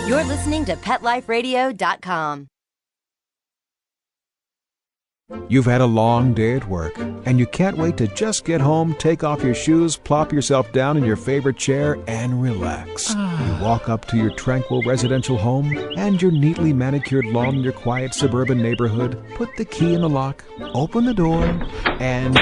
You're listening to PetLifeRadio.com. You've had a long day at work, and you can't wait to just get home, take off your shoes, plop yourself down in your favorite chair, and relax. You walk up to your tranquil residential home and your neatly manicured lawn in your quiet suburban neighborhood, put the key in the lock, open the door, and...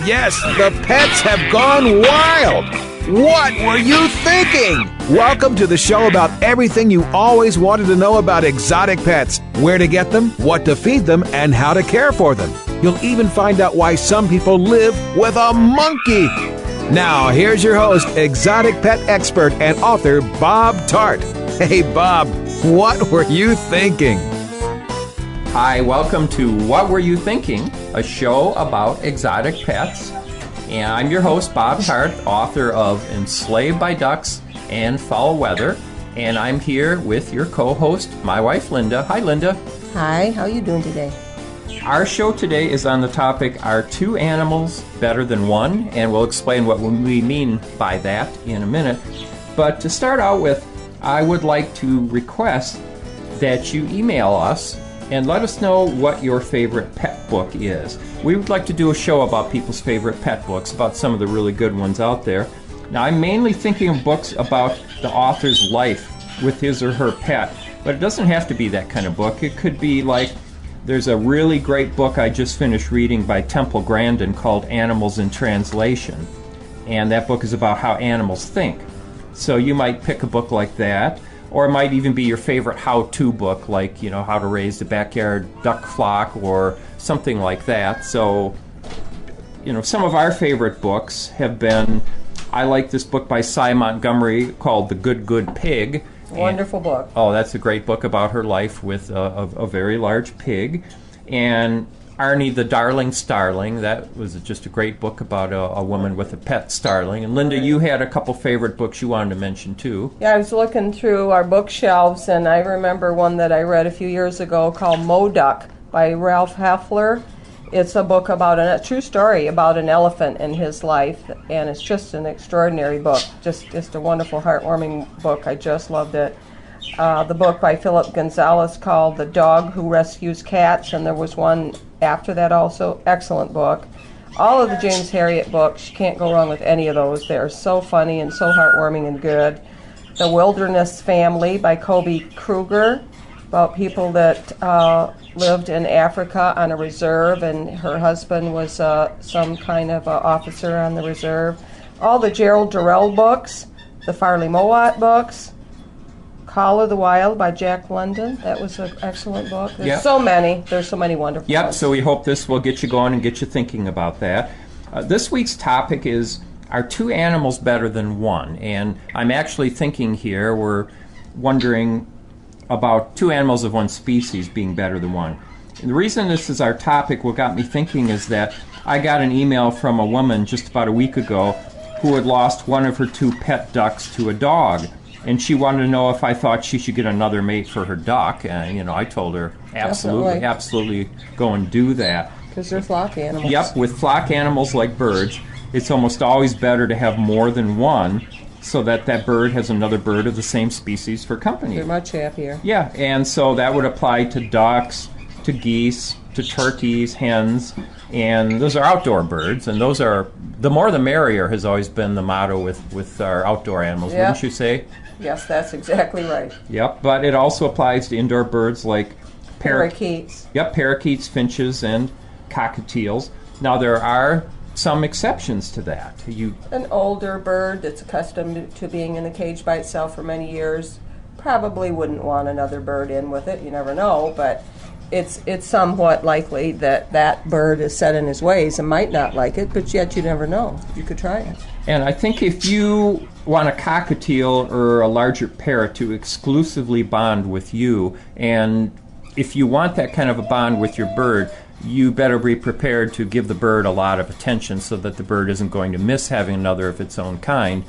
Yes, the pets have gone wild! What were you thinking? Welcome to the show about everything you always wanted to know about exotic pets. Where to get them, what to feed them, and how to care for them. You'll even find out why some people live with a monkey. Now, here's your host, exotic pet expert and author Bob Tart. Hey, Bob, what were you thinking? Hi, welcome to What Were You Thinking? A show about exotic pets. And I'm your host, Bob Tart, author of Enslaved by Ducks and Foul Weather. And I'm here with your co-host, my wife, Linda. Hi, Linda. Hi, how are you doing today? Our show today is on the topic, Are Two Animals Better Than One? And we'll explain what we mean by that in a minute. But to start out with, I would like to request that you email us and let us know what your favorite pet book is. We would like to do a show about people's favorite pet books, about some of the really good ones out there. Now, I'm mainly thinking of books about the author's life with his or her pet, but it doesn't have to be that kind of book. It could be like, there's a really great book I just finished reading by Temple Grandin called Animals in Translation, and that book is about how animals think. So you might pick a book like that. Or it might even be your favorite how-to book, like, you know, how to raise the backyard duck flock or something like that. So, you know, some of our favorite books have been, I like this book by Cy Montgomery called The Good, Good Pig. Wonderful book. Oh, that's a great book about her life with a very large pig. And Arnie the Darling Starling, that was just a great book about a woman with a pet starling. And Linda, you had a couple favorite books you wanted to mention too. Yeah, I was looking through our bookshelves, and I remember one that I read a few years ago called Modoc by Ralph Heffler. It's a book about a true story about an elephant in his life, and it's just an extraordinary book. Just a wonderful, heartwarming book. I just loved it. The book by Philip Gonzalez called The Dog Who Rescues Cats, and there was one after that also. Excellent book. All of the James Herriot books, you can't go wrong with any of those. They're so funny and so heartwarming and good. The Wilderness Family by Kobe Kruger, about people that lived in Africa on a reserve, and her husband was some kind of officer on the reserve. All the Gerald Durrell books, the Farley Mowat books, Call of the Wild by Jack London. That was an excellent book. There's so many. There's so many wonderful Yep, ones. so we hope this will get you going and get you thinking about that. This week's topic is, Are Two Animals Better Than One? And I'm actually thinking here, we're wondering about two animals of one species being better than one. And the reason this is our topic, what got me thinking, is that I got an email from a woman just about a week ago who had lost one of her two pet ducks to a dog. And she wanted to know if I thought she should get another mate for her duck. And, you know, I told her, absolutely go and do that. Because they're flock animals. Yep, with flock animals like birds, it's almost always better to have more than one so that that bird has another bird of the same species for company. They're much happier. Yeah, and so that would apply to ducks, to geese, to turkeys, hens, and those are outdoor birds, and those are, the more the merrier has always been the motto with our outdoor animals, wouldn't you say? Yes, that's exactly right. Yep, but it also applies to indoor birds like Parakeets. Yep, parakeets, finches, and cockatiels. Now there are some exceptions to that. An older bird that's accustomed to being in a cage by itself for many years probably wouldn't want another bird in with it. You never know, but it's somewhat likely that that bird is set in his ways and might not like it, but yet you never know. You could try it. And I think if you want a cockatiel or a larger parrot to exclusively bond with you, and if you want that kind of a bond with your bird, you better be prepared to give the bird a lot of attention so that the bird isn't going to miss having another of its own kind.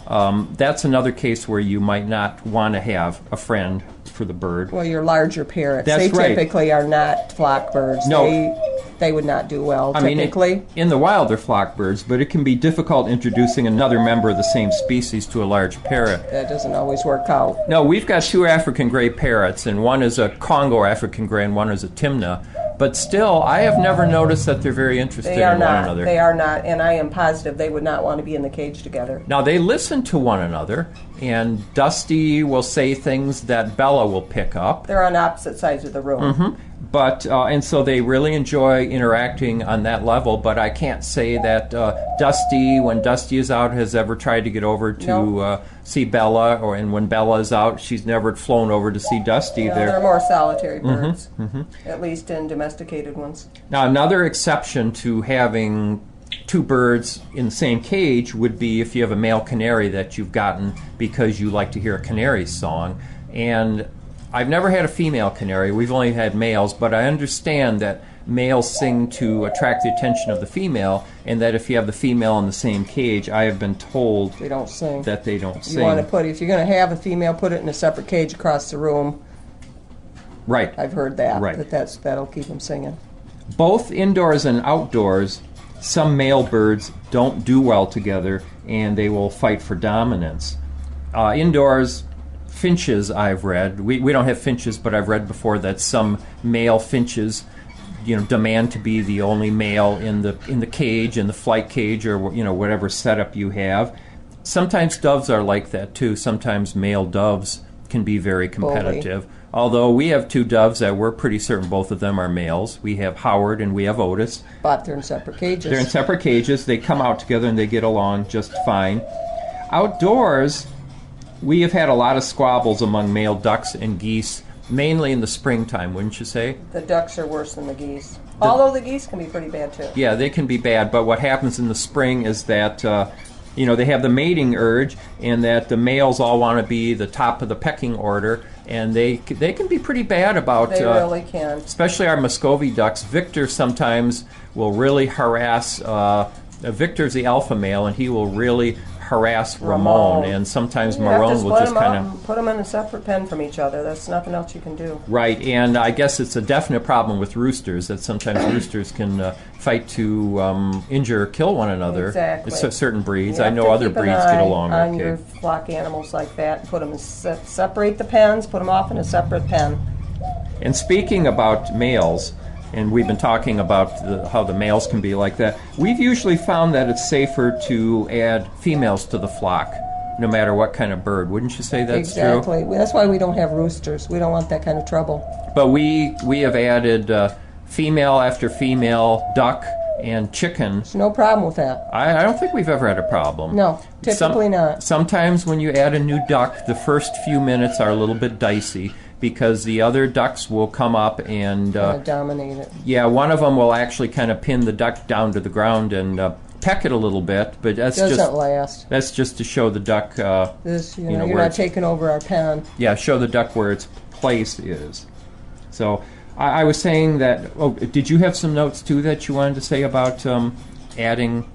That's another case where you might not want to have a friend for the bird. Well, your larger parrots, That's they right. typically are not flock birds. No. they would not do well, I mean, typically. in the wild they're flock birds, but it can be difficult introducing another member of the same species to a large parrot. That doesn't always work out. No, we've got 2 African gray parrots, and one is a Congo African gray and one is a Timna. But still, I have never noticed that they're very interested They are in one not. another. They are not, and I am positive they would not want to be in the cage together. Now, they listen to one another, and Dusty will say things that Bella will pick up. They're on opposite sides of the room. But and so they really enjoy interacting on that level. But I can't say that Dusty, when Dusty is out, has ever tried to get over to No. see Bella, and when Bella is out, she's never flown over to see Dusty. No, they're more solitary birds, at least in domesticated ones. Now, another exception to having 2 birds in the same cage would be if you have a male canary that you've gotten because you like to hear a canary song. And I've never had a female canary. We've only had males, but I understand that males sing to attract the attention of the female, and that if you have the female in the same cage, I have been told They don't sing. that they don't sing. You want to put, if you're going to have a female, put it in a separate cage across the room. Right. I've heard that. Right. That'll keep them singing. Both indoors and outdoors, some male birds don't do well together, and they will fight for dominance. Indoors, finches, I've read. We don't have finches, but I've read before that some male finches, demand to be the only male in the cage, in the flight cage, or whatever setup you have. Sometimes doves are like that too. Sometimes male doves can be very competitive. Although we have 2 doves that we're pretty certain both of them are males. We have Howard and we have Otis. But they're in separate cages. They're in separate cages. They come out together and they get along just fine. Outdoors, we have had a lot of squabbles among male ducks and geese, mainly in the springtime, wouldn't you say? The ducks are worse than the geese. Although the geese can be pretty bad too. Yeah, they can be bad, but what happens in the spring is that they have the mating urge, and that the males all want to be the top of the pecking order, and they can be pretty bad about. They really can. Especially our Muscovy ducks. Victor sometimes will really harass. Victor's the alpha male, and he will really harass Ramon, and sometimes Marone will just kind of put them in a separate pen from each other. That's nothing else you can do. Right, and I guess it's a definite problem with roosters that sometimes roosters can fight to injure or kill one another. Exactly. It's certain breeds. You I have know to other keep an breeds eye get along on okay. your flock animals like that. Put them in separate the pens. Put them off in a separate pen. And speaking about males, and we've been talking about how the males can be like that, we've usually found that it's safer to add females to the flock, no matter what kind of bird. Wouldn't you say that's true? Exactly. That's why we don't have roosters. We don't want that kind of trouble. But we have added female after female duck and chicken. There's no problem with that. I don't think we've ever had a problem. No, typically not. Sometimes when you add a new duck, the first few minutes are a little bit dicey, because the other ducks will come up and dominate it. Yeah, one of them will actually kind of pin the duck down to the ground and peck it a little bit, but Doesn't last. That's just to show the duck. You're not taking over our pen. Yeah, show the duck where its place is. So I was saying that. Oh, did you have some notes too that you wanted to say about adding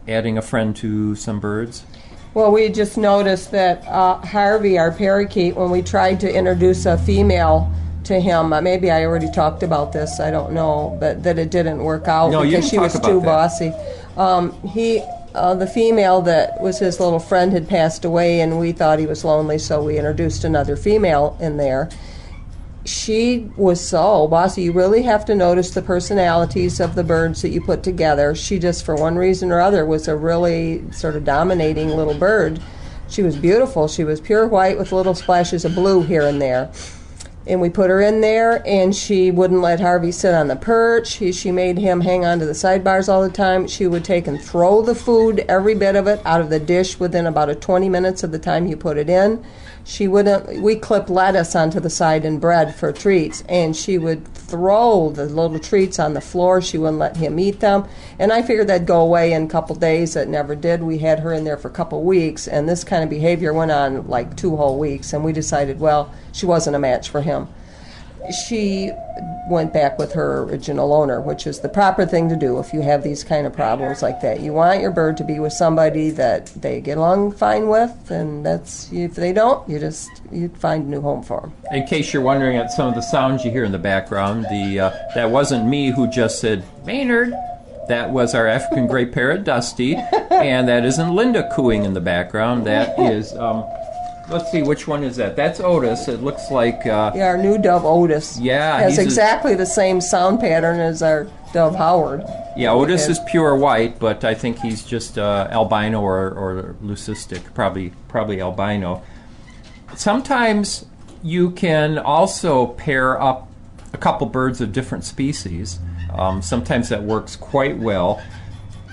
a friend to some birds? Well, we just noticed that Harvey, our parakeet, when we tried to introduce a female to him, maybe I already talked about this, I don't know, but that it didn't work out No, you because didn't she talk was about too that. bossy. The female that was his little friend had passed away, and we thought he was lonely, so we introduced another female in there. She was so bossy. You really have to notice the personalities of the birds that you put together. She just, for one reason or other, was a really sort of dominating little bird. She was beautiful. She was pure white with little splashes of blue here and there. And we put her in there, and she wouldn't let Harvey sit on the perch. She made him hang on to the sidebars all the time. She would take and throw the food, every bit of it, out of the dish within about 20 minutes of the time you put it in. We clipped lettuce onto the side and bread for treats, and she would throw the little treats on the floor. She wouldn't let him eat them. And I figured that'd go away in a couple days. It never did. We had her in there for a couple weeks, and this kind of behavior went on like 2 whole weeks, and we decided, well, she wasn't a match for him. she went back with her original owner, which is the proper thing to do if you have these kind of problems like that. You want your bird to be with somebody that they get along fine with, and that's if they don't, you find a new home for them. In case you're wondering at some of the sounds you hear in the background, that wasn't me who just said, Maynard. That was our African gray parrot, Dusty, and that isn't Linda cooing in the background. That is, let's see, which one is that? That's Otis. It looks like... our new dove Otis. Yeah. Has exactly the same sound pattern as our dove Howard. Yeah, Otis is pure white, but I think he's just albino or leucistic, probably albino. Sometimes you can also pair up a couple birds of different species. Sometimes that works quite well.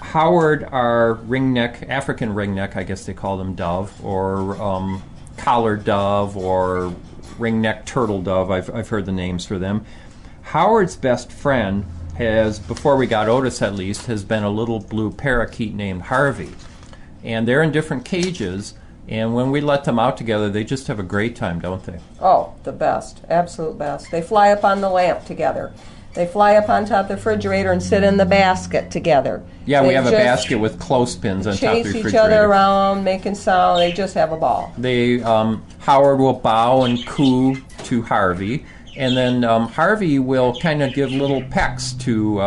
Howard are ringneck, African ringneck, I guess they call them dove, or collared dove, or ringneck turtle dove. I've heard the names for them. Howard's best friend has, before we got Otis at least, has been a little blue parakeet named Harvey. And they're in different cages, and when we let them out together, they just have a great time, don't they? Oh, the best. Absolute best. They fly up on the lamp together. They fly up on top of the refrigerator and sit in the basket together. Yeah, we have a basket with clothespins on top of the refrigerator. Chase each other around, making sound. They just have a ball. They Howard will bow and coo to Harvey, and then Harvey will kind of give little pecks to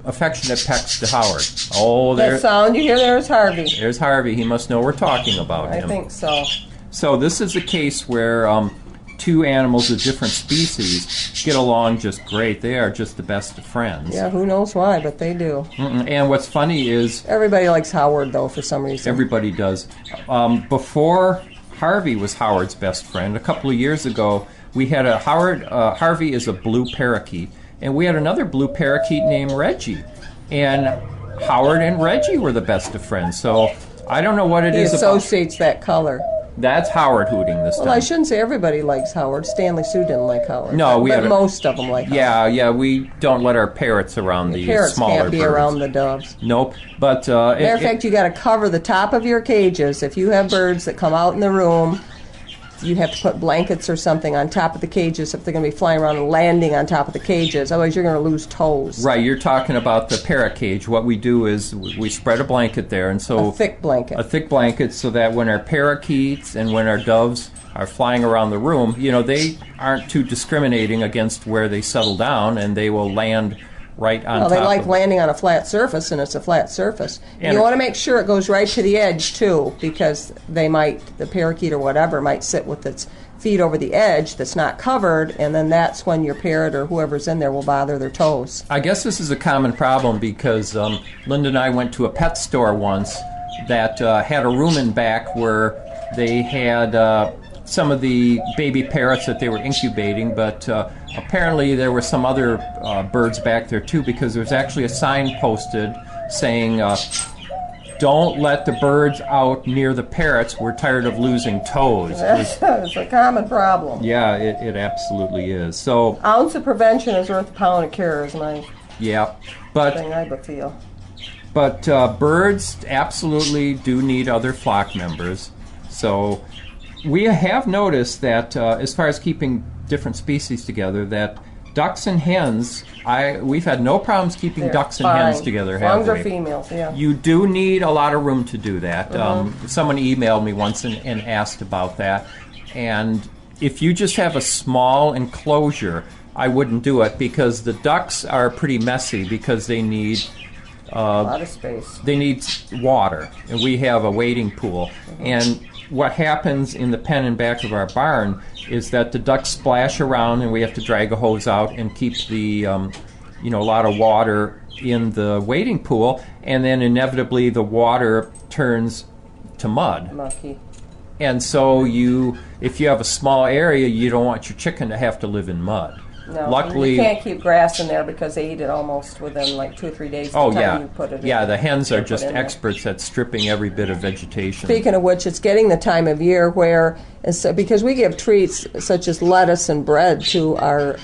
affectionate pecks to Howard. Oh, that sound you hear there is Harvey. There's Harvey. He must know we're talking about him. I think so. So this is a case where two animals of different species get along just great. They are just the best of friends. Yeah, who knows why, but they do. And what's funny is... Everybody likes Howard, though, for some reason. Everybody does. Before Harvey was Howard's best friend, a couple of years ago, we had a Harvey is a blue parakeet, and we had another blue parakeet named Reggie. And Howard and Reggie were the best of friends. So I don't know what it is about... He associates that color. That's Howard hooting this time. Well, I shouldn't say everybody likes Howard. Stanley Sue didn't like Howard. No, but most of them like Howard. Yeah, we don't let our parrots around the parrots smaller can't be birds. Around the doves. Nope. But matter of fact, you got to cover the top of your cages. If you have birds that come out in the room, you have to put blankets or something on top of the cages if they're going to be flying around and landing on top of the cages. Otherwise, you're going to lose toes. Right, you're talking about the parrot cage. What we do is we spread a blanket there, and so a thick blanket. A thick blanket, so that when our parakeets and when our doves are flying around the room, they aren't too discriminating against where they settle down, and they will land right on top. Well, they like landing on a flat surface, and it's a flat surface. And you want to make sure it goes right to the edge, too, because the parakeet or whatever might sit with its feet over the edge that's not covered, and then that's when your parrot or whoever's in there will bother their toes. I guess this is a common problem because Linda and I went to a pet store once that had a room in back where they had some of the baby parrots that they were incubating, but apparently there were some other birds back there too, because there was actually a sign posted saying, don't let the birds out near the parrots. We're tired of losing toes. It's a common problem. Yeah, it absolutely is. So ounce of prevention is worth a pound of cure is my thing I feel. But birds absolutely do need other flock members. So we have noticed that as far as keeping different species together, that ducks and hens, we've had no problems keeping They're ducks fine. and hens together, have As long we? as they're females, yeah. You do need a lot of room to do that. Someone emailed me once and asked about that. And if you just have a small enclosure, I wouldn't do it, because the ducks are pretty messy because they need... a lot of space. They need water, and we have a wading pool. And what happens in the pen and back of our barn is that the ducks splash around, and we have to drag a hose out and keep the, a lot of water in the wading pool, and then inevitably the water turns to mud. Mucky. And so if you have a small area, you don't want your chicken to have to live in mud. No, luckily, you can't keep grass in there because they eat it almost within like 2 or 3 days. Oh, the time yeah. You put it Yeah, in. the hens are just experts at stripping every bit of vegetation. Speaking of which, it's getting the time of year where And so, because we give treats such as lettuce and bread to our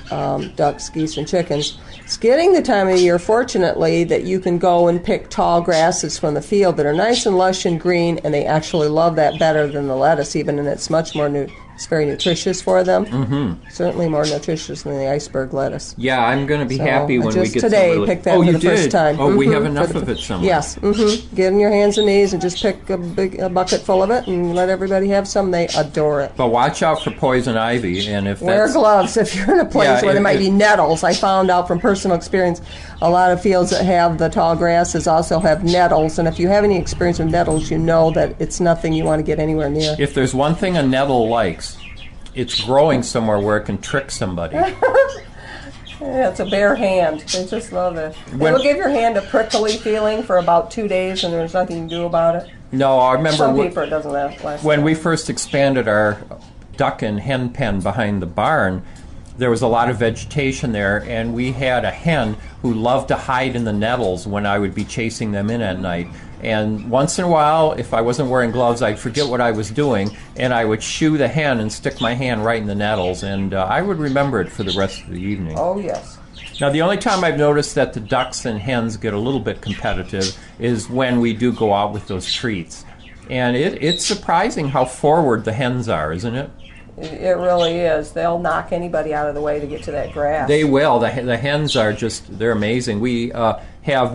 ducks, geese, and chickens, it's getting the time of year, fortunately, that you can go and pick tall grasses from the field that are nice and lush and green, and they actually love that better than the lettuce even, and it's much more it's very nutritious for them. Mm-hmm. Certainly more nutritious than the iceberg lettuce. Yeah, I'm going to be happy when we get today some picked that for the first time. Oh, we have enough of it somewhere. Yes. Mm-hmm. Get on your hands and knees and just pick a bucket full of it and let everybody have some. They adore it. But watch out for poison ivy, and if wear gloves if you're in a place where there might be nettles. I found out from personal experience, a lot of fields that have the tall grasses also have nettles, and if you have any experience with nettles, you know that it's nothing you want to get anywhere near. If there's one thing a nettle likes, it's growing somewhere where it can trick somebody. Yeah, it's a bare hand. They just love it. It'll give your hand a prickly feeling for about 2 days, and there's nothing you can do about it. No, I remember some people it doesn't last. When we first expanded our duck and hen pen behind the barn, there was a lot of vegetation there, and we had a hen who loved to hide in the nettles when I would be chasing them in at night. And once in a while, if I wasn't wearing gloves, I'd forget what I was doing, and I would shoo the hen and stick my hand right in the nettles, and I would remember it for the rest of the evening. Oh, yes. Now, the only time I've noticed that the ducks and hens get a little bit competitive is when we do go out with those treats. And it's surprising how forward the hens are, isn't it? It really is. They'll knock anybody out of the way to get to that grass. They will. The hens are they're amazing. We have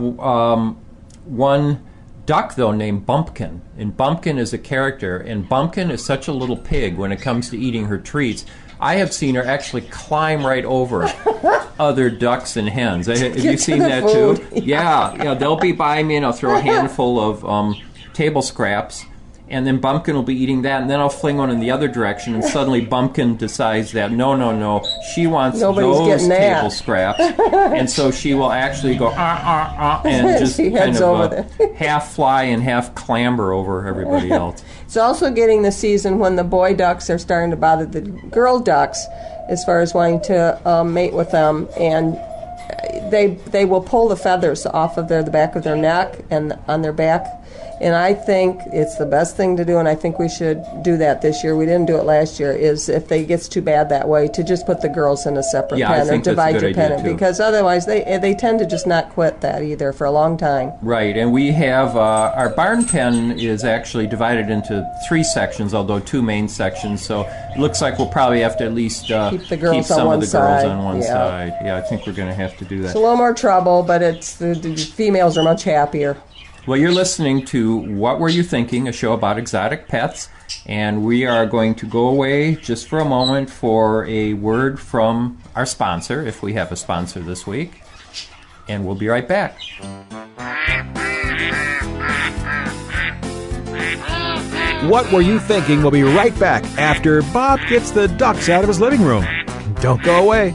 one duck, though, named Bumpkin. And Bumpkin is a character, and Bumpkin is such a little pig when it comes to eating her treats. I have seen her actually climb right over other ducks and hens. Have you seen that too? Yeah, they'll be by me, and I'll throw a handful of table scraps, and then Bumpkin will be eating that, and then I'll fling one in the other direction, and suddenly Bumpkin decides that, no, she wants those table scraps, and so she will actually go, and just kind of half fly and half clamber over everybody else. It's also getting the season when the boy ducks are starting to bother the girl ducks as far as wanting to mate with them, and they will pull the feathers off of the back of their neck and on their back. And I think it's the best thing to do, and I think we should do that this year. We didn't do it last year, is if it gets too bad that way, to just put the girls in a separate pen or divide your pen. Because otherwise they tend to just not quit that either for a long time. Right, and we have, our barn pen is actually divided into 3 sections, although 2 main sections, so it looks like we'll probably have to at least keep some of the girls on one side. Yeah, I think we're going to have to do that. It's a little more trouble, but the females are much happier. Well, you're listening to What Were You Thinking, a show about exotic pets, and we are going to go away just for a moment for a word from our sponsor, if we have a sponsor this week, and we'll be right back. What Were You Thinking? We'll be right back after Bob gets the ducks out of his living room. Don't go away.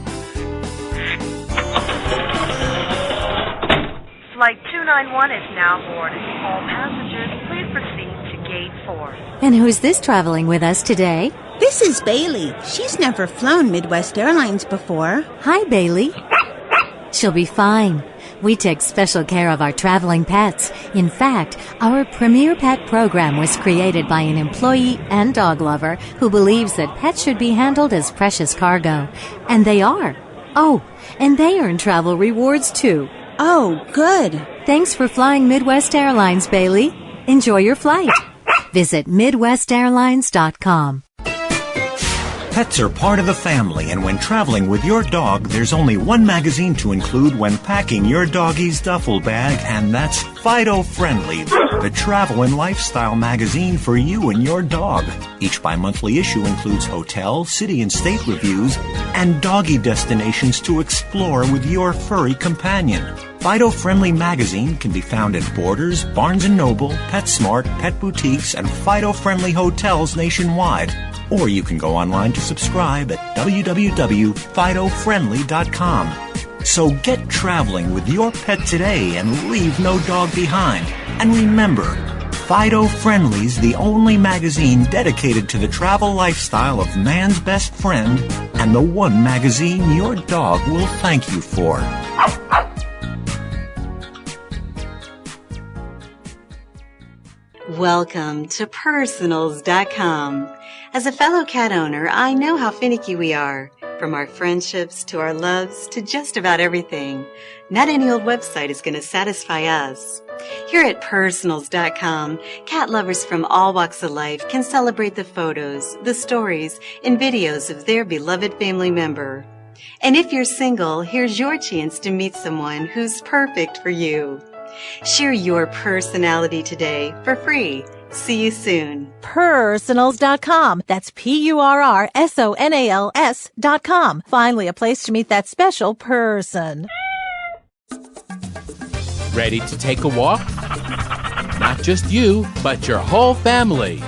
Flight 291 is now boarded. All passengers, please proceed to Gate 4. And who's this traveling with us today? This is Bailey. She's never flown Midwest Airlines before. Hi, Bailey. She'll be fine. We take special care of our traveling pets. In fact, our Premier Pet program was created by an employee and dog lover who believes that pets should be handled as precious cargo. And they are. Oh, and they earn travel rewards, too. Oh, good. Thanks for flying Midwest Airlines, Bailey. Enjoy your flight. Visit MidwestAirlines.com. Pets are part of the family, and when traveling with your dog, there's only one magazine to include when packing your doggie's duffel bag, and that's Fido Friendly, the travel and lifestyle magazine for you and your dog. Each bi-monthly issue includes hotel, city, and state reviews, and doggy destinations to explore with your furry companion. Fido Friendly magazine can be found at Borders, Barnes & Noble, PetSmart, Pet Boutiques, and Fido Friendly hotels nationwide. Or you can go online to subscribe at www.fidofriendly.com. So get traveling with your pet today and leave no dog behind. And remember, Fido Friendly's the only magazine dedicated to the travel lifestyle of man's best friend, and the one magazine your dog will thank you for. Welcome to Personals.com. As a fellow cat owner, I know how finicky we are. From our friendships to our loves to just about everything. Not any old website is going to satisfy us. Here at Personals.com, cat lovers from all walks of life can celebrate the photos, the stories, and videos of their beloved family member. And if you're single, here's your chance to meet someone who's perfect for you. Share your personality today for free. See you soon. Personals.com. That's Purrsonals.com. Finally, a place to meet that special person. Ready to take a walk? Not just you, but your whole family.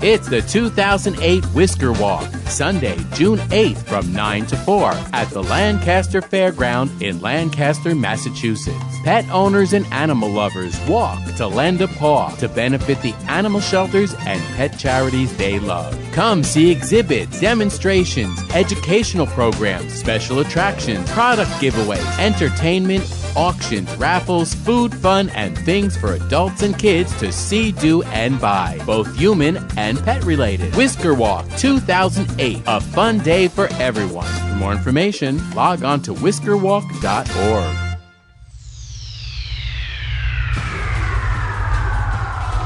It's the 2008 Whisker Walk, Sunday, June 8th from 9 to 4 at the Lancaster Fairground in Lancaster, Massachusetts. Pet owners and animal lovers walk to lend a paw to benefit the animal shelters and pet charities they love. Come see exhibits, demonstrations, educational programs, special attractions, product giveaways, entertainment, auctions, raffles, food, fun, and things for adults and kids to see, do, and buy, both human and pet related. Whisker Walk 2008, a fun day for everyone. For more information, log on to whiskerwalk.org.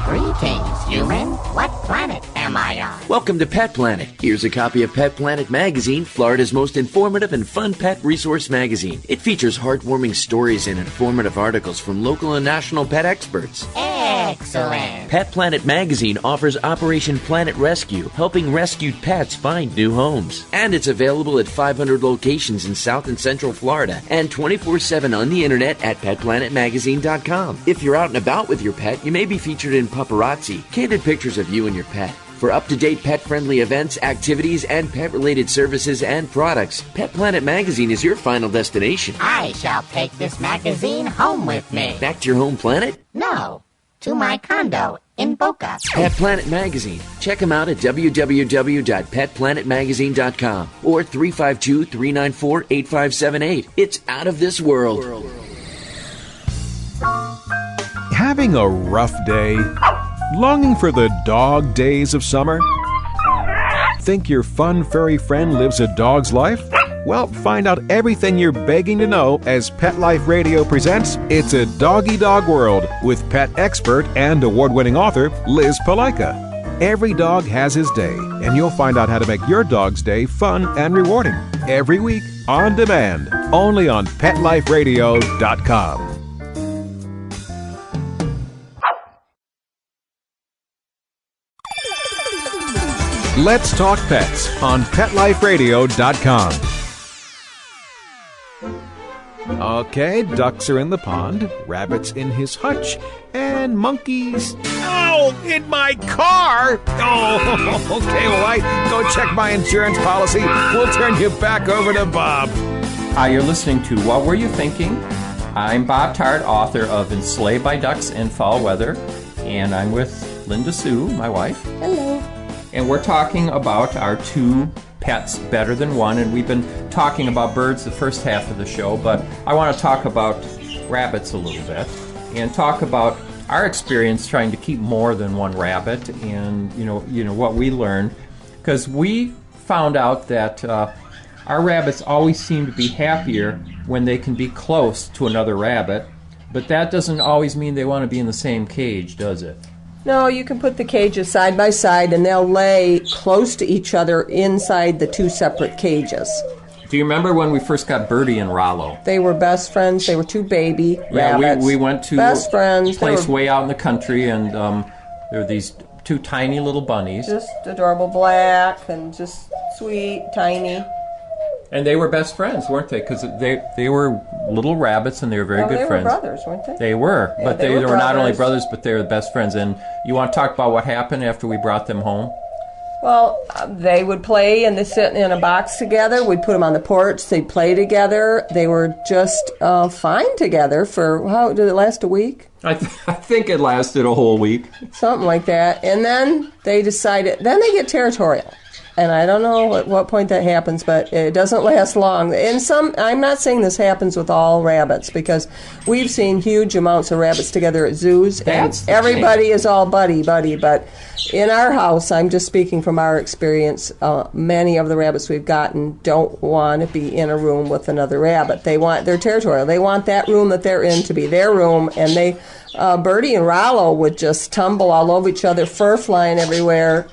Greetings, human. What planet am I on? Welcome to Pet Planet. Here's a copy of Pet Planet Magazine, Florida's most informative and fun pet resource magazine. It features heartwarming stories and informative articles from local and national pet experts. Excellent. Pet Planet Magazine offers Operation Planet Rescue, helping rescued pets find new homes. And it's available at 500 locations in South and Central Florida and 24/7 on the internet at PetPlanetMagazine.com. If you're out and about with your pet, you may be featured in Paparazzi, candid pictures of you and your pet. For up-to-date pet-friendly events, activities, and pet-related services and products, Pet Planet Magazine is your final destination. I shall take this magazine home with me. Back to your home planet? No, to my condo in Boca. Pet Planet Magazine. Check them out at www.petplanetmagazine.com or 352-394-8578. It's out of this world. Having a rough day? Longing for the dog days of summer? Think your fun furry friend lives a dog's life? Well, find out everything you're begging to know as Pet Life Radio presents It's a Doggy Dog World with pet expert and award-winning author Liz Palaika. Every dog has his day, and you'll find out how to make your dog's day fun and rewarding. Every week, on demand, only on PetLifeRadio.com. Let's Talk Pets on PetLifeRadio.com. Okay, ducks are in the pond, rabbits in his hutch, and monkeys... Ow! In my car! Oh, okay, well, I go check my insurance policy. We'll turn you back over to Bob. Hi, you're listening to What Were You Thinking? I'm Bob Tart, author of Enslaved by Ducks in Fall Weather, and I'm with Linda Sue, my wife. Hello. And we're talking about our two pets better than one, and we've been talking about birds the first half of the show, but I want to talk about rabbits a little bit and talk about our experience trying to keep more than one rabbit and you know what we learned, because we found out that our rabbits always seem to be happier when they can be close to another rabbit, but that doesn't always mean they want to be in the same cage, does it? No, you can put the cages side by side and they'll lay close to each other inside the two separate cages. Do you remember when we first got Birdie and Rollo? They were best friends. They were two baby rabbits. We went to best friends. A place way out in the country, and there were these two tiny little bunnies. Just adorable, black and just sweet, tiny. And they were best friends, weren't they? Because they were little rabbits, and they were very good friends. They were brothers, weren't they? They were, yeah, but they were not only brothers, but they were the best friends. And you want to talk about what happened after we brought them home? Well, they would play and they sit in a box together. We'd put them on the porch. They'd play together. They were just fine together for, how did it last, a week? I think it lasted a whole week. Something like that. And then they decided, then they get territorial. And I don't know at what point that happens, but it doesn't last long. And I'm not saying this happens with all rabbits, because we've seen huge amounts of rabbits together at zoos, and everybody is all buddy. But in our house, I'm just speaking from our experience, many of the rabbits we've gotten don't want to be in a room with another rabbit. They're territorial. They want that room that they're in to be their room, and Birdie and Rollo would just tumble all over each other, fur flying everywhere,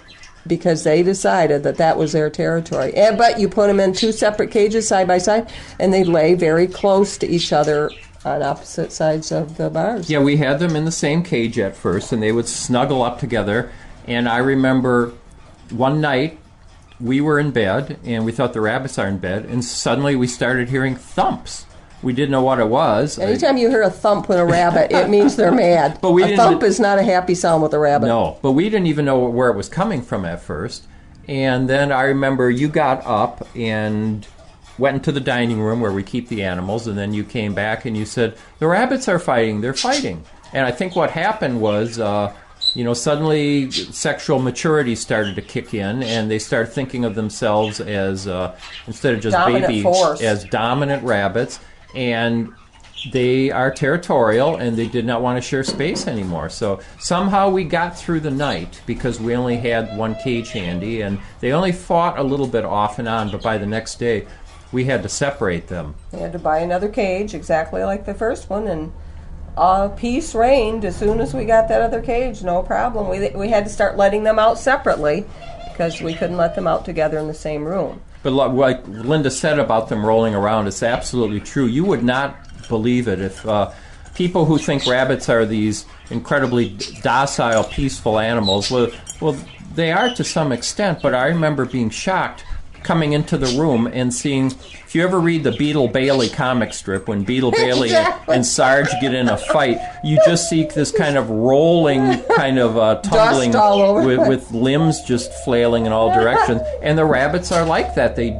because they decided that was their territory. But you put them in 2 separate cages side by side, and they lay very close to each other on opposite sides of the bars. Yeah, we had them in the same cage at first, and they would snuggle up together. And I remember one night we were in bed, and we thought the rabbits are in bed, and suddenly we started hearing thumps. We didn't know what it was. Anytime you hear a thump with a rabbit, it means they're mad. But a thump is not a happy sound with a rabbit. No, but we didn't even know where it was coming from at first. And then I remember you got up and went into the dining room where we keep the animals, and then you came back and you said, the rabbits are fighting, they're fighting. And I think what happened was, suddenly sexual maturity started to kick in, and they started thinking of themselves as, instead of just baby, as dominant rabbits. And they are territorial, and they did not want to share space anymore. So somehow we got through the night, because we only had one cage handy, and they only fought a little bit off and on, but by the next day we had to separate them. We had to buy another cage exactly like the first one, and peace reigned as soon as we got that other cage. No problem. We had to start letting them out separately, because we couldn't let them out together in the same room. But like Linda said about them rolling around, it's absolutely true. You would not believe it if people who think rabbits are these incredibly docile, peaceful animals, well, they are to some extent, but I remember being shocked coming into the room and seeing, if you ever read the Beetle Bailey comic strip, when Beetle Bailey and Sarge get in a fight, you just see this kind of rolling, kind of tumbling with limbs just flailing in all directions. And the rabbits are like that. They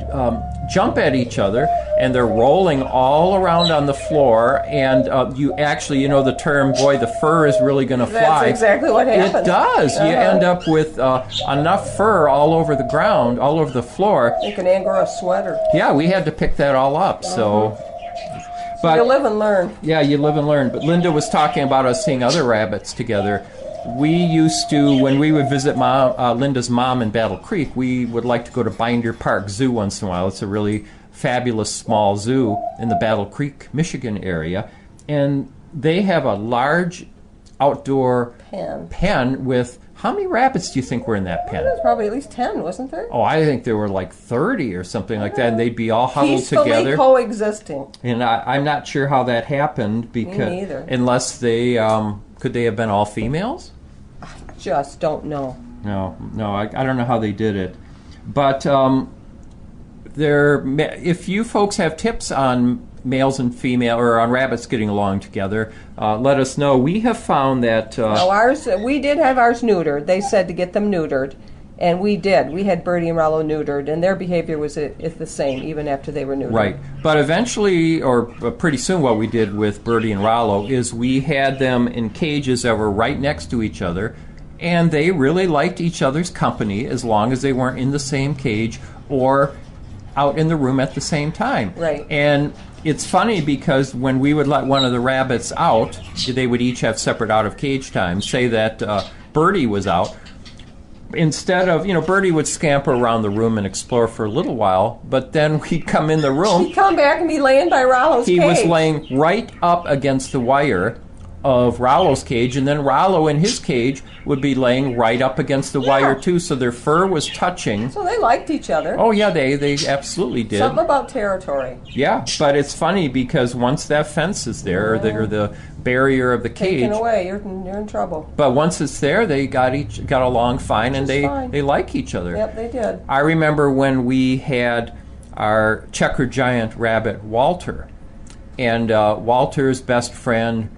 jump at each other, and they're rolling all around on the floor, and you actually, the term, boy, the fur is really going to fly. That's exactly what happens. It does. You end up with enough fur all over the ground, all over the floor. You can anger a sweater. Yeah, we had to pick that all up. So you live and learn. Yeah, you live and learn. But Linda was talking about us seeing other rabbits together. We used to, when we would visit Linda's mom in Battle Creek, we would like to go to Binder Park Zoo once in a while. It's a really fabulous small zoo in the Battle Creek, Michigan area. And they have a large outdoor pen with, how many rabbits do you think were in that pen? There was probably at least 10, wasn't there? Oh, I think there were like 30 or something like that, and they'd be all huddled together. Peacefully coexisting. And I'm not sure how that happened, because Me neither. Unless they, could they have been all females? I just don't know. No, I don't know how they did it. But if you folks have tips on males and female, or on rabbits getting along together, let us know. We have found that we did have ours neutered. They said to get them neutered, and we did. We had Birdie and Rollo neutered, and their behavior was the same even after they were neutered. Right. But eventually, or pretty soon, what we did with Birdie and Rollo is we had them in cages that were right next to each other, and they really liked each other's company as long as they weren't in the same cage or out in the room at the same time. Right. And it's funny, because when we would let one of the rabbits out, they would each have separate out-of-cage times. Say that Birdie was out. Instead of, Birdie would scamper around the room and explore for a little while, but then he'd come in the room. He'd come back and be laying by Rollo's cage. He was laying right up against the wire of Rollo's cage, and then Rollo in his cage would be laying right up against the wire too, so their fur was touching. So they liked each other. Oh yeah, they absolutely did. Something about territory. Yeah, but it's funny, because once that fence is there, or the barrier of the cage, taken away, you're in trouble. But once it's there, they got along fine, and they like each other. Yep, they did. I remember when we had our checker giant rabbit Walter, and Walter's best friend,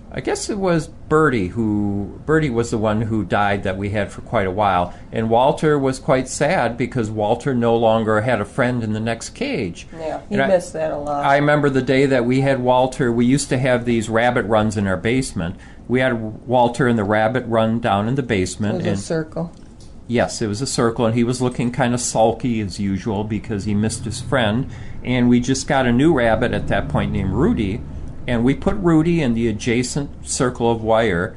I guess it was Birdie was the one who died that we had for quite a while. And Walter was quite sad, because Walter no longer had a friend in the next cage. Yeah, he missed that a lot. I remember the day that we had Walter, we used to have these rabbit runs in our basement. We had Walter in the rabbit run down in the basement. It was a circle. Yes, it was a circle, and he was looking kind of sulky as usual because he missed his friend. And we just got a new rabbit at that point named Rudy, and we put Rudy in the adjacent circle of wire,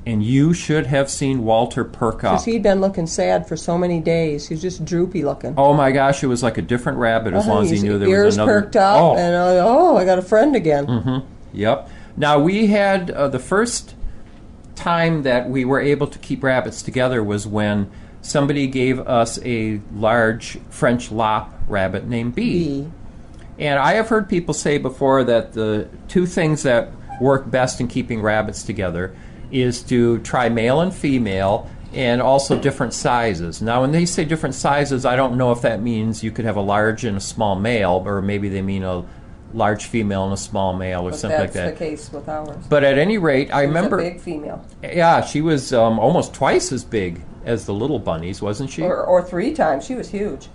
and you should have seen Walter perk up. Because he'd been looking sad for so many days. He was just droopy looking. Oh my gosh, it was like a different rabbit as long as he knew there ears was another. Perked up, and I got a friend again. Mm-hmm. Yep. Now we had the first time that we were able to keep rabbits together was when somebody gave us a large French lop rabbit named Bee. And I have heard people say before that the two things that work best in keeping rabbits together is to try male and female, and also different sizes. Now, when they say different sizes, I don't know if that means you could have a large and a small male, or maybe they mean a large female and a small male, or something like that. That's the case with ours. But at any rate, I remember... She was a big female. Yeah, she was almost twice as big as the little bunnies, wasn't she? Or 3 times. She was huge.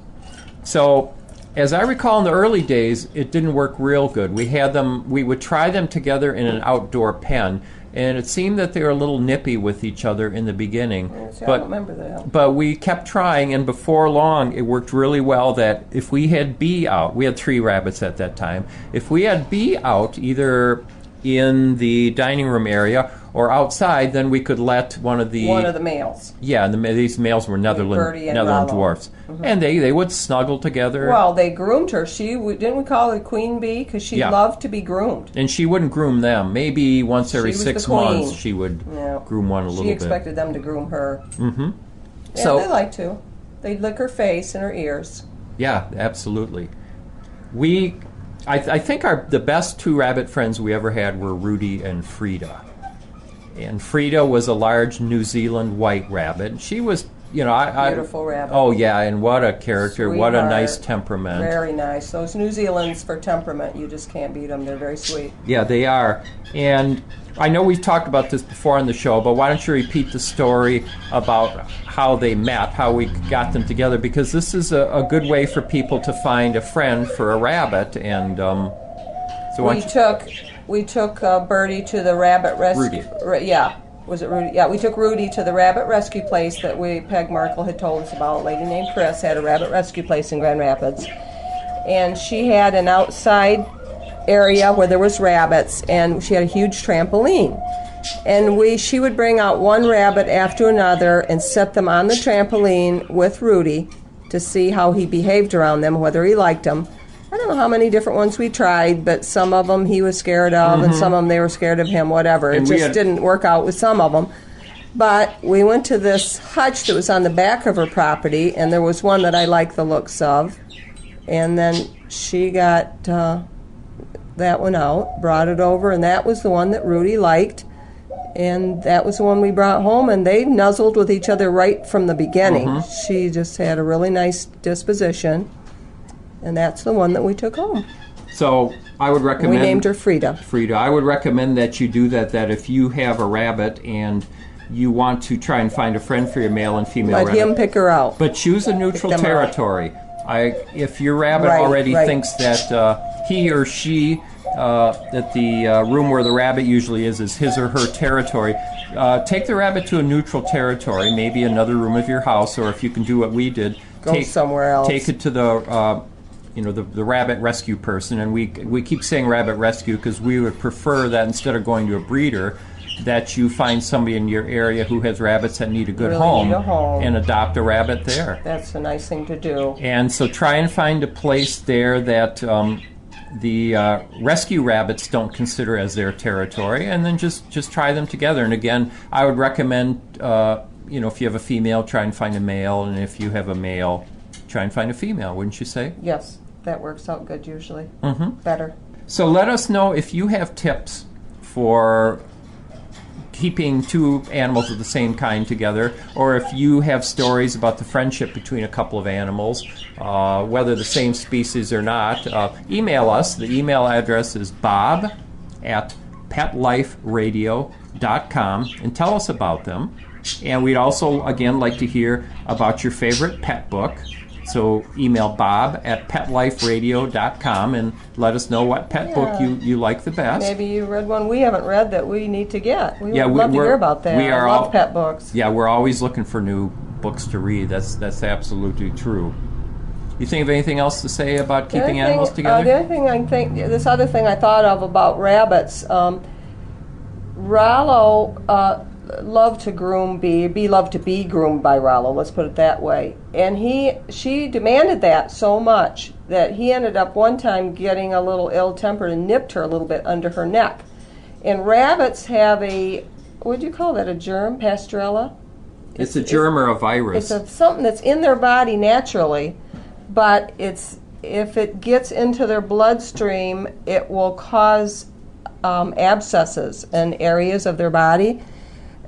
So, as I recall in the early days, it didn't work real good. We would try them together in an outdoor pen, and it seemed that they were a little nippy with each other in the beginning. I don't remember that. But we kept trying, and before long, it worked really well that if we had Bee out, we had 3 rabbits at that time, if we had Bee out either in the dining room area or outside, then we could let one of the males. Yeah, and these males were Netherland dwarfs. Mm-hmm. And they would snuggle together. Well, they groomed her. Didn't we call her Queen Bee? Because she loved to be groomed. And she wouldn't groom them. Maybe once every 6 months she would groom one a little bit. She expected them to groom her. Mm-hmm. Yeah, so, they liked to. They'd lick her face and her ears. Yeah, absolutely. I think the best 2 rabbit friends we ever had were Rudy and Frida. And Frida was a large New Zealand white rabbit. She was, beautiful rabbit. Oh yeah, and what a character! Sweetheart. What a nice temperament. Very nice. Those New Zealand's for temperament, you just can't beat them. They're very sweet. Yeah, they are. And I know we've talked about this before on the show, but why don't you repeat the story about how they met, how we got them together? Because this is a good way for people to find a friend for a rabbit. And we took Bertie to the rabbit rescue. Was it Rudy? Yeah, we took Rudy to the rabbit rescue place that Peg Markle had told us about. A lady named Chris had a rabbit rescue place in Grand Rapids, and she had an outside area where there was rabbits, and she had a huge trampoline. And she would bring out one rabbit after another and set them on the trampoline with Rudy to see how he behaved around them, whether he liked them. I don't know how many different ones we tried, but some of them he was scared of, and some of them they were scared of him, whatever. It just didn't work out with some of them. But we went to this hutch that was on the back of her property, and there was one that I liked the looks of. And then she got that one out, brought it over, and that was the one that Rudy liked. And that was the one we brought home, and they nuzzled with each other right from the beginning. She just had a really nice disposition. And that's the one that we took home. So I would recommend... We named her Frida. Frida. I would recommend that you do that if you have a rabbit and you want to try and find a friend for your male and female rabbit. Let him pick her out. But choose a neutral territory. If your rabbit already thinks that he or she, that the room where the rabbit usually is his or her territory, take the rabbit to a neutral territory, maybe another room of your house, or if you can do what we did, go somewhere else. Take it to the rabbit rescue person, and we keep saying rabbit rescue because we would prefer that instead of going to a breeder, that you find somebody in your area who has rabbits that need a good home and adopt a rabbit there. That's a nice thing to do. And so try and find a place there that the rescue rabbits don't consider as their territory, and then just try them together. And again, I would recommend if you have a female, try and find a male, and if you have a male, try and find a female, wouldn't you say? Yes, that works out good usually. Better. So let us know if you have tips for keeping 2 animals of the same kind together, or if you have stories about the friendship between a couple of animals, whether the same species or not. Email us. The email address is bob@petliferadio.com, and tell us about them. And we'd also, again, like to hear about your favorite pet book. So email bob@petliferadio.com and let us know what pet book you like the best. Maybe you read one we haven't read that we need to get. We would love to hear about that. I love pet books. Yeah, we're always looking for new books to read. That's absolutely true. You think of anything else to say about keeping animals together? The other thing this other thing I thought of about rabbits, Rollo loved to groom Bee loved to be groomed by Rollo, let's put it that way. And she demanded that so much that he ended up one time getting a little ill-tempered and nipped her a little bit under her neck. And rabbits have what do you call that, a germ, Pasteurella? It's a germ or a virus. It's something that's in their body naturally, but if it gets into their bloodstream, it will cause abscesses in areas of their body.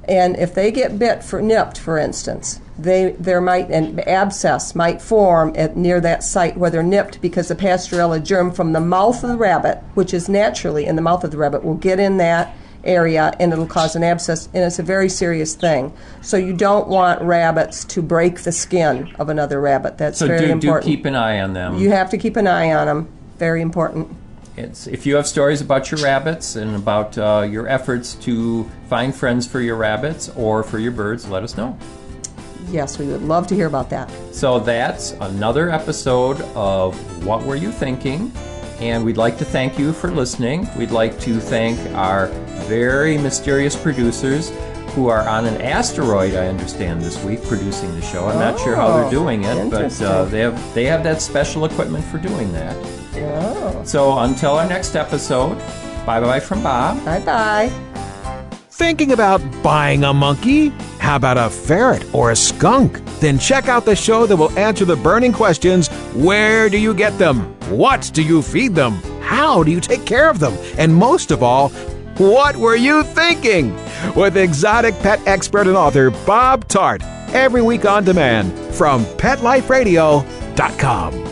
And if they get nipped, for instance, an abscess might form near that site where they're nipped, because the Pasteurella germ from the mouth of the rabbit, which is naturally in the mouth of the rabbit, will get in that area and it'll cause an abscess, and it's a very serious thing. So you don't want rabbits to break the skin of another rabbit. That's very important. So do keep an eye on them. You have to keep an eye on them. Very important. If you have stories about your rabbits and about your efforts to find friends for your rabbits or for your birds, let us know. Yes, we would love to hear about that. So that's another episode of What Were You Thinking? And we'd like to thank you for listening. We'd like to thank our very mysterious producers who are on an asteroid, I understand, this week producing the show. I'm not sure how they're doing it, but they have that special equipment for doing that. Oh. So until our next episode, bye-bye from Bob. Bye-bye. Thinking about buying a monkey? How about a ferret or a skunk? Then check out the show that will answer the burning questions: where do you get them? What do you feed them? How do you take care of them? And most of all, what were you thinking? With exotic pet expert and author Bob Tart, every week on demand from PetLifeRadio.com.